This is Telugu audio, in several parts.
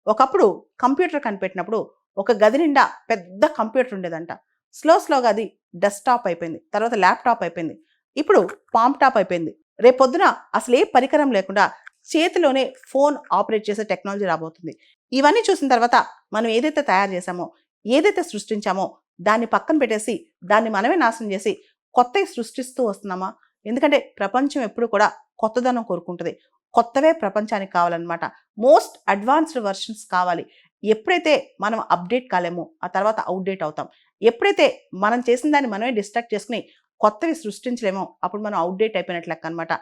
ఒకప్పుడు కంప్యూటర్ కనిపెట్టినప్పుడు ఒక గది నిండా పెద్ద కంప్యూటర్ ఉండేదంట. స్లోగా అది డెస్క్‌టాప్ అయిపోయింది. తర్వాత ల్యాప్‌టాప్ అయిపోయింది. ఇప్పుడు పామ్ టాప్ అయిపోయింది. రేపొద్దున అసలు ఏ పరికరం లేకుండా చేతిలోనే ఫోన్ ఆపరేట్ చేసే టెక్నాలజీ రాబోతుంది. ఇవన్నీ చూసిన తర్వాత మనం ఏదైతే తయారు చేసామో, ఏదైతే సృష్టించామో దాన్ని పక్కన పెట్టేసి, దాన్ని మనమే నాశనం చేసి కొత్తవి సృష్టిస్తూ వస్తున్నామా? ఎందుకంటే ప్రపంచం ఎప్పుడు కూడా కొత్తదనం కోరుకుంటది. కొత్తవే ప్రపంచానికి కావాలన్నమాట. మోస్ట్ అడ్వాన్స్డ్ వెర్షన్స్ కావాలి. ఎప్పుడైతే మనం అప్‌డేట్ కాలేమో, ఆ తర్వాత ఔట్‌డేట్ అవుతాం. ఎప్పుడైతే మనం చేసిన దాన్ని మనమే డిస్ట్రాక్ట్ చేసుకొని కొత్తవి సృష్టించలేమో, అప్పుడు మనం ఔట్‌డేట్ అయిపోయినట్లు లెక్క అన్నమాట.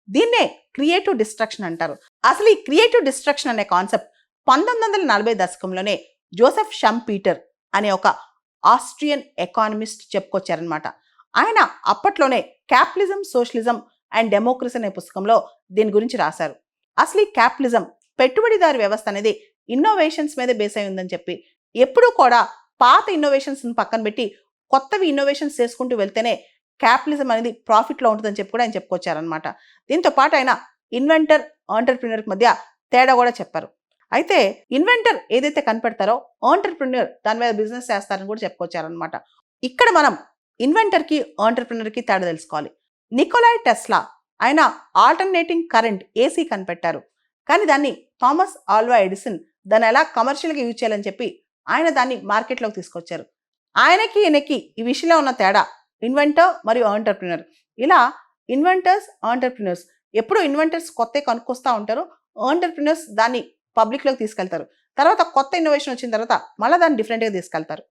దీన్నే క్రియేటివ్ డిస్ట్రక్షన్ అంటారు. అసలు ఈ క్రియేటివ్ డిస్ట్రక్షన్ అనే కాన్సెప్ట్ 1940 దశకంలోనే జోసెఫ్ షంపీటర్ అనే ఒక ఆస్ట్రియన్ ఎకానమిస్ట్ చెప్పుకొచ్చారనమాట. ఆయన అప్పట్లోనే క్యాపిటలిజం, సోషలిజం అండ్ డెమోక్రసీ అనే పుస్తకంలో దీని గురించి రాశారు. అసలు ఈ క్యాపిటలిజం పెట్టుబడిదారి వ్యవస్థ అనేది ఇన్నోవేషన్స్ మీద బేస్ అయి ఉందని చెప్పి, ఎప్పుడూ కూడా పాత ఇన్నోవేషన్స్ పక్కన పెట్టి కొత్తవి ఇన్నోవేషన్స్ చేసుకుంటూ వెళ్తేనే క్యాపిటలిజం అనేది ప్రాఫిట్లో ఉంటుందని చెప్పి కూడా ఆయన చెప్పుకొచ్చారనమాట. దీంతో పాటు ఆయన ఇన్వెంటర్, ఆంటర్‌ప్రెన్యూర్ మధ్య తేడా కూడా చెప్పారు. అయితే ఇన్వెంటర్ ఏదైతే కనిపెడతారో ఆంటర్‌ప్రెన్యూర్ దాని మీద బిజినెస్ చేస్తారని కూడా చెప్పుకొచ్చారనమాట. ఇక్కడ మనం ఇన్వెంటర్‌కి, ఆంటర్‌ప్రెన్యూర్‌కి తేడా తెలుసుకోవాలి. నికోలాయ్ టెస్లా ఆయన ఆల్టర్నేటింగ్ కరెంట్ ఏసీ కనిపెట్టారు. కానీ దాన్ని థామస్ ఆల్వా ఎడిసన్ దాన్ని ఎలా కమర్షియల్‌గా యూజ్ చేయాలని చెప్పి ఆయన దాన్ని మార్కెట్‌లోకి తీసుకొచ్చారు. ఆయనకి, ఈయనకి ఈ విషయంలో ఉన్న తేడా ఇన్వెంటర్ మరియు ఆంటర్‌ప్రెన్యూర్. ఇలా ఇన్వెంటర్స్, ఆంటర్‌ప్రెన్యూర్స్ ఎప్పుడు ఇన్వెంటర్స్ కొత్తవి కనుక్కొస్తా ఉంటారు. ఆంటర్‌ప్రెన్యూర్స్ దాన్ని పబ్లిక్‌లోకి తీసుకెళ్తారు. తర్వాత కొత్త ఇన్నోవేషన్ వచ్చిన తర్వాత మళ్ళీ దాన్ని డిఫరెంట్‌గా తీసుకెళ్తారు.